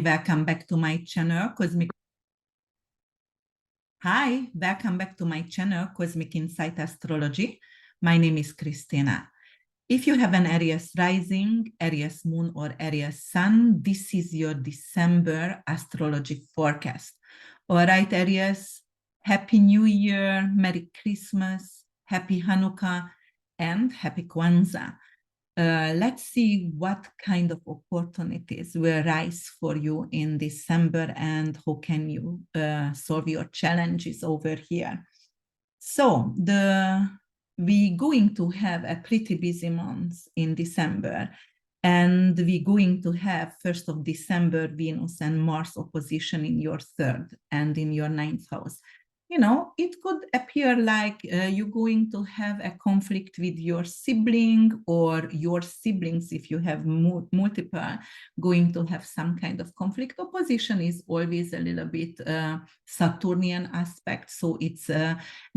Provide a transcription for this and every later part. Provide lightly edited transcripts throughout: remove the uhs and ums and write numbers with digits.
welcome back to my channel, Cosmic. Hi, welcome back to my channel, Cosmic Insight Astrology. My name is Christina. If you have an Aries rising, Aries moon, or Aries sun, this is your December astrology forecast. All right, Aries, Happy New Year, Merry Christmas, Happy Hanukkah, and Happy Kwanzaa. Let's see what kind of opportunities will rise for you in December and how can you solve your challenges over here. So we're going to have a pretty busy month in December, and we're going to have 1st of December Venus and Mars opposition in your 3rd and in your 9th house. You know, it could appear like you're going to have a conflict with your sibling, or your siblings, if you have multiple, going to have some kind of conflict. Opposition is always a little bit Saturnian aspect, so it's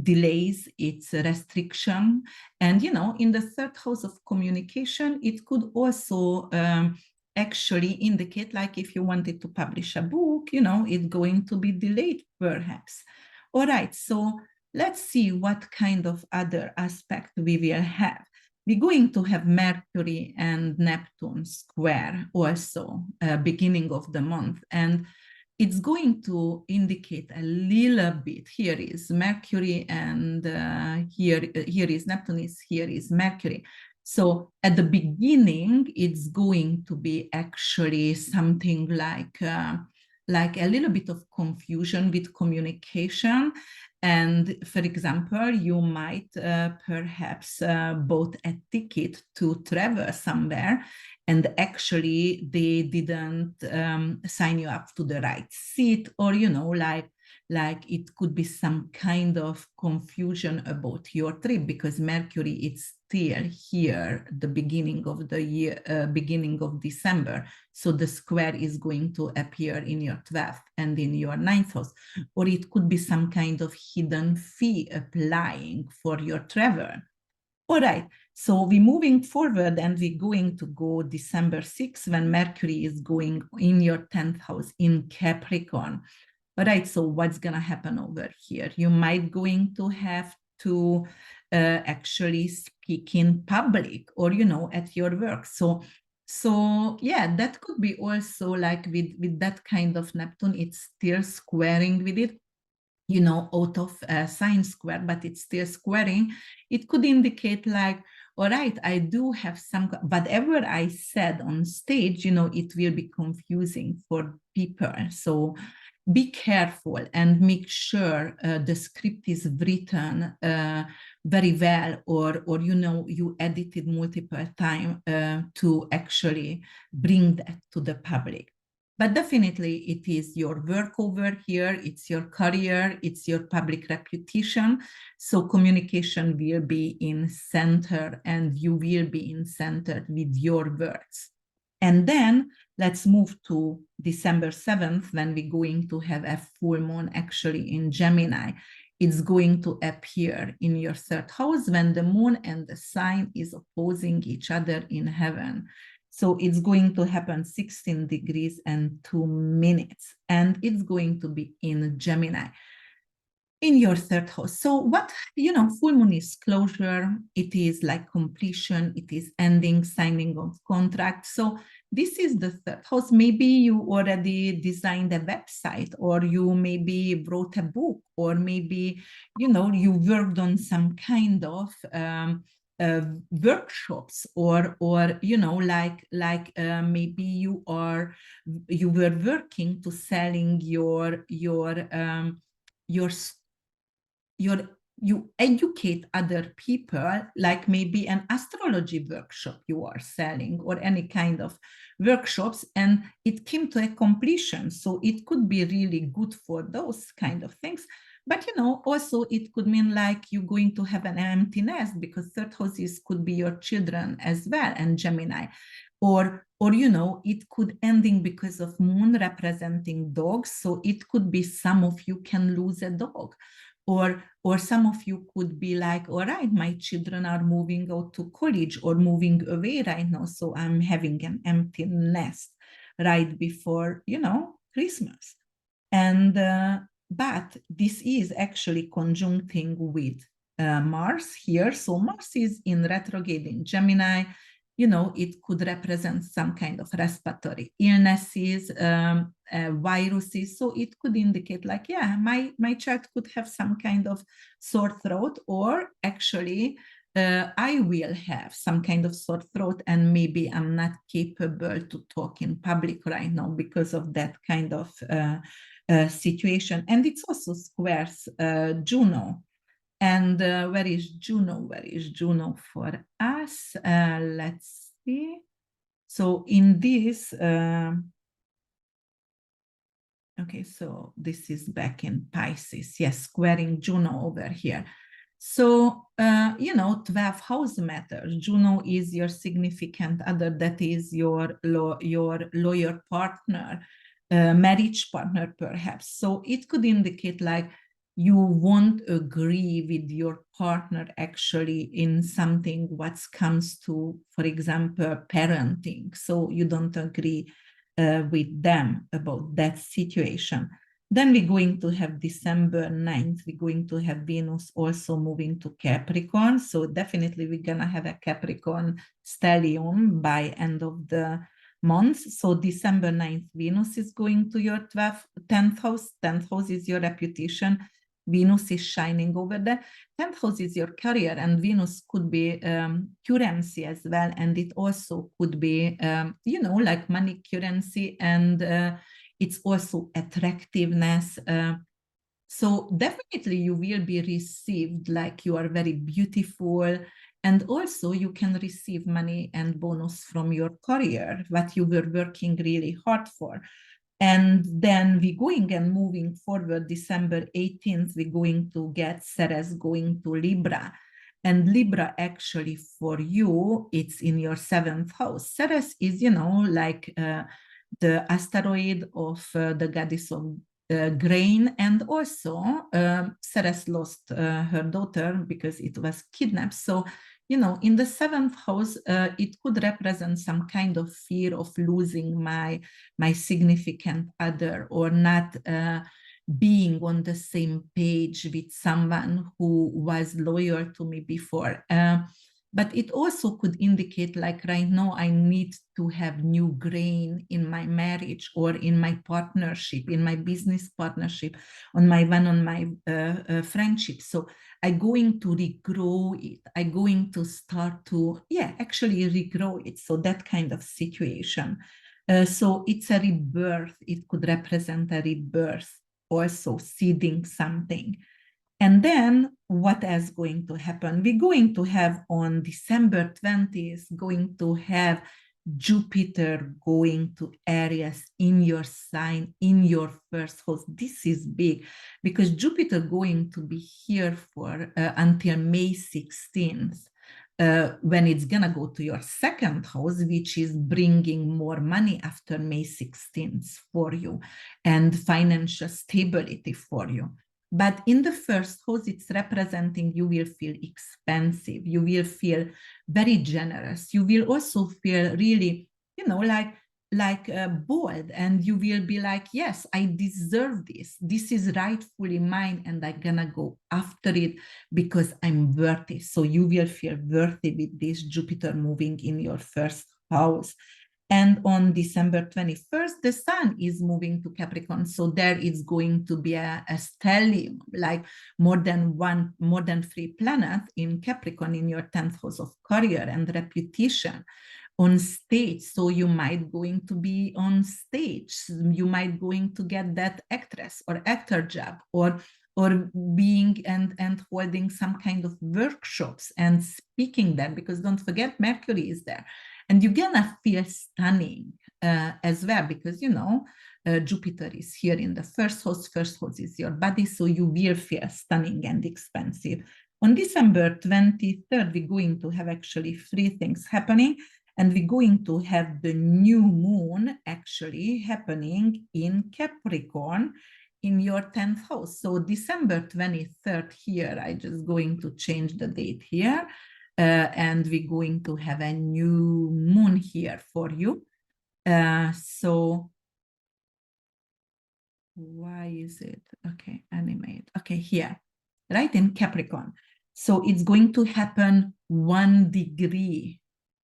delays, it's a restriction. And, you know, in the 3rd house of communication, it could also actually indicate, like, if you wanted to publish a book, you know, it's going to be delayed perhaps. All right, so let's see what kind of other aspect we will have. We're going to have Mercury and Neptune square also beginning of the month, and it's going to indicate a little bit. Here is Mercury, and here is Neptune, here is Mercury. So at the beginning, it's going to be actually something like a little bit of confusion with communication. And for example, you might perhaps bought a ticket to travel somewhere, and actually they didn't sign you up to the right seat, or, you know, like it could be some kind of confusion about your trip, because Mercury is still here the beginning of the year, beginning of December. So the square is going to appear in your 12th and in your 9th house. Or it could be some kind of hidden fee applying for your travel. All right, so we're moving forward, and we're going to go December 6th when Mercury is going in your 10th house in Capricorn. All right, so what's going to happen over here? You might going to have to actually speak in public, or, you know, at your work. So yeah, that could be also like with that kind of Neptune, it's still squaring with it, you know, out of sign square, but it's still squaring. It could indicate like, all right, I do have some, whatever I said on stage, you know, it will be confusing for people. So be careful and make sure the script is written very well, or you know, you edited multiple times to actually bring that to the public. But definitely it is your work over here, it's your career, it's your public reputation. So communication will be in center, and you will be in center with your words. And then let's move to December 7th, when we're going to have a full moon actually in Gemini. It's going to appear in your 3rd house when the moon and the sign is opposing each other in heaven. So it's going to happen 16 degrees and 2 minutes, and it's going to be in Gemini in your 3rd house. So what, you know, full moon is closure, it is like completion, it is ending, signing of contract. So this is the 3rd house. Maybe you already designed a website, or you maybe wrote a book, or maybe, you know, you worked on some kind of workshops, or you know, like maybe you were working to selling you educate other people, like maybe an astrology workshop you are selling, or any kind of workshops, and it came to a completion. So it could be really good for those kind of things. But, you know, also it could mean like you're going to have an empty nest, because 3rd houses could be your children as well, and Gemini. Or you know, it could ending because of moon representing dogs. So it could be some of you can lose a dog, or some of you could be like, all right, my children are moving out to college or moving away right now, so I'm having an empty nest. right before, Christmas. And but this is actually conjuncting with Mars here. So Mars is in retrograde in Gemini. It could represent some kind of respiratory illnesses, viruses. So it could indicate like, yeah, my child could have some kind of sore throat, or actually I will have some kind of sore throat, and maybe I'm not capable to talk in public right now because of that kind of situation. And it's also squares Juno. And where is Juno? Where is Juno for us? Let's see. So in this, okay, so this is back in Pisces. Yes, squaring Juno over here. So, 12th house matters. Juno is your significant other, that is your lawyer partner, marriage partner, perhaps. So it could indicate like you won't agree with your partner actually in something what comes to, for example, parenting. So you don't agree with them about that situation. Then we're going to have December 9th, we're going to have Venus also moving to Capricorn. So definitely we're going to have a Capricorn stellium by end of the month. So December 9th, Venus is going to your 10th house. 10th house is your reputation. Venus is shining over there. 10th house is your career, and Venus could be currency as well. And it also could be, like money, currency, and it's also attractiveness. So definitely you will be received like you are very beautiful. And also you can receive money and bonus from your career, what you were working really hard for. And then we're going and moving forward, December 18th, we're going to get Ceres going to Libra. And Libra actually for you, it's in your 7th house. Ceres is, like the asteroid of the goddess of grain. And also Ceres lost her daughter because it was kidnapped. So in the 7th house, it could represent some kind of fear of losing my significant other, or not being on the same page with someone who was loyal to me before. But it also could indicate like right now I need to have new grain in my marriage, or in my partnership, in my business partnership, on my friendship. So I'm going to regrow it. I'm going to start to, actually regrow it. So that kind of situation. So it's a rebirth. It could represent a rebirth, also seeding something. And then what is going to happen? We're going to have on December 20th, going to have Jupiter going to Aries in your sign, in your first house. This is big because Jupiter going to be here for until May 16th. When it's gonna go to your 2nd house, which is bringing more money after May 16th for you, and financial stability for you. But in the 1st house, it's representing you will feel expensive. You will feel very generous. You will also feel really, bold, and you will be like, yes, I deserve this. This is rightfully mine, and I'm gonna go after it because I'm worthy. So you will feel worthy with this Jupiter moving in your 1st house. And on December 21st, the sun is moving to Capricorn. So there is going to be a stellium, like more than 3 planets in Capricorn in your 10th house of career and reputation, on stage. So you might going to be on stage. You might going to get that actress or actor job, or being and holding some kind of workshops and speaking there, because don't forget Mercury is there. And you're gonna feel stunning as well, because Jupiter is here in the 1st house. 1st house is your body, so you will feel stunning and expensive. On December 23rd, we're going to have actually 3 things happening, and we're going to have the new moon actually happening in Capricorn in your 10th house. So December 23rd here, I just going to change the date here. And we're going to have a new moon here for you. So why is it? Okay, animate. Okay, here, right in Capricorn. So it's going to happen 1 degree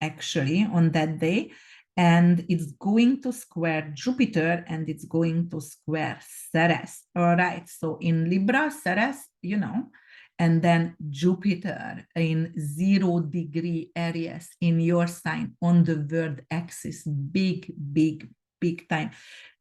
actually on that day. And it's going to square Jupiter and it's going to square Ceres. All right. So in Libra, Ceres, you know, and then Jupiter in 0 degree Aries in your sign on the world axis. Big, big, big time.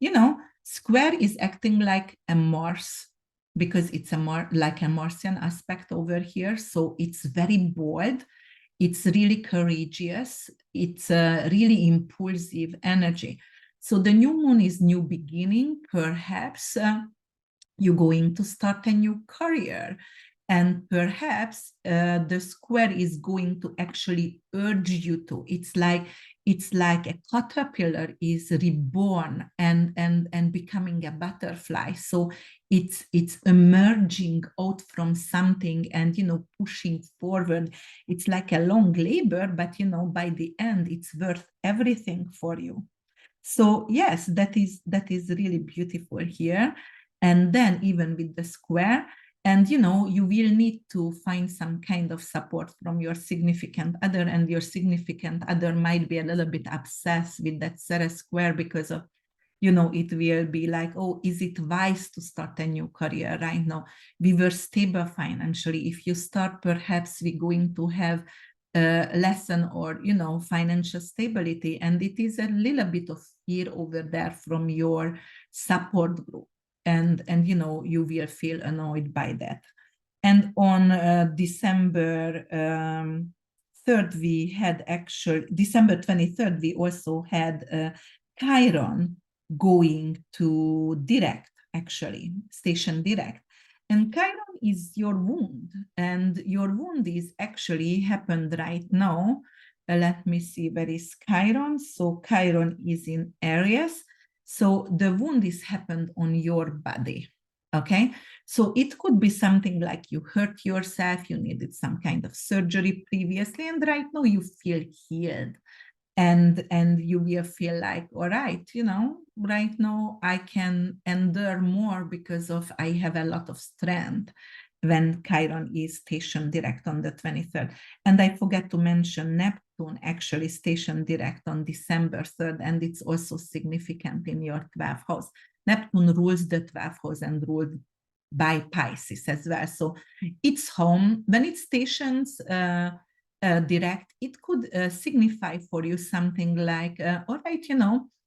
You know, square is acting like a Mars because it's like a Martian aspect over here. So it's very bold. It's really courageous. It's a really impulsive energy. So the new moon is new beginning. Perhaps you're going to start a new career. And perhaps the square is going to actually urge you to. It's like a caterpillar is reborn and becoming a butterfly. So it's emerging out from something and pushing forward. It's like a long labor, but by the end, it's worth everything for you. So yes, that is really beautiful here. And then even with the square, and you will need to find some kind of support from your significant other, and your significant other might be a little bit obsessed with that Ceres square because of it will be like, oh, is it wise to start a new career right now? We were stable financially. If you start, perhaps we're going to have a lesson or, financial stability. And it is a little bit of fear over there from your support group. And you will feel annoyed by that. And on December 3rd, we had actually, December 23rd, we also had Chiron going to direct, actually, station direct. And Chiron is your wound. And your wound is actually happened right now. Let me see, where is Chiron? So Chiron is in Aries. So the wound is happened on your body. Okay. So it could be something like you hurt yourself, you needed some kind of surgery previously, and right now you feel healed. And you will feel like, all right, right now I can endure more because of I have a lot of strength when Chiron is stationed direct on the 23rd. And I forgot to mention Neptune actually stationed direct on December 3rd, and it's also significant in your 12th house. Neptune rules the 12th house and ruled by Pisces as well. So it's home. When it stations direct, it could signify for you something like, all right,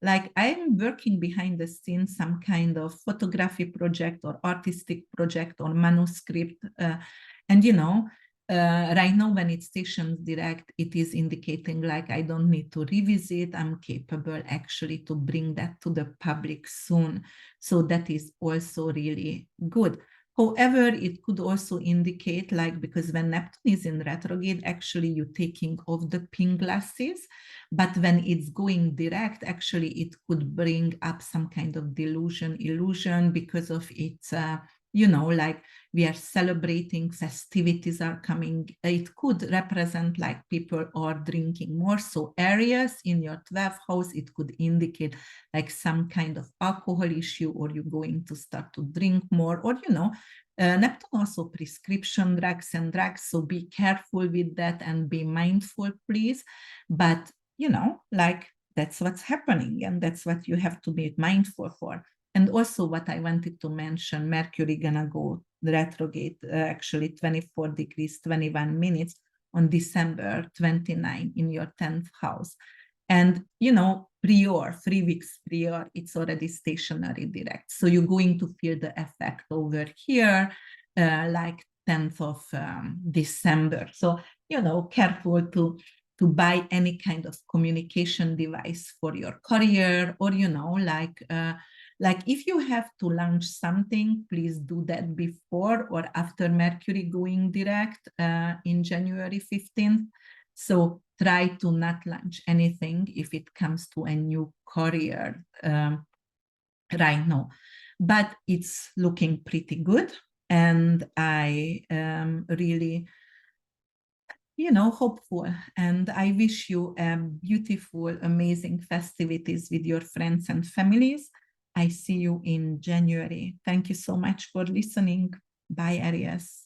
like I'm working behind the scenes, some kind of photography project or artistic project or manuscript. And, right now when it stations direct, it is indicating like I don't need to revisit. I'm capable actually to bring that to the public soon. So that is also really good. However, it could also indicate, like, because when Neptune is in retrograde, actually you're taking off the pink glasses. But when it's going direct, actually it could bring up some kind of delusion, illusion because of its, like we are celebrating, festivities are coming. It could represent like people are drinking more. So Aries in your 12th house, it could indicate like some kind of alcohol issue, or you're going to start to drink more, or, Neptune also prescription drugs and drugs. So be careful with that and be mindful, please. But, like that's what's happening, and that's what you have to be mindful for. And also what I wanted to mention, Mercury gonna go retrograde, actually 24 degrees, 21 minutes on December 29 in your 10th house. And, prior, 3 weeks prior, it's already stationary direct. So you're going to feel the effect over here, like 10th of December. So, careful to buy any kind of communication device for your career, or, like if you have to launch something, please do that before or after Mercury going direct in January 15th. So try to not launch anything if it comes to a new career right now. But it's looking pretty good. And I really hopeful. And I wish you beautiful, amazing festivities with your friends and families. I see you in January. Thank you so much for listening. Bye, Aries.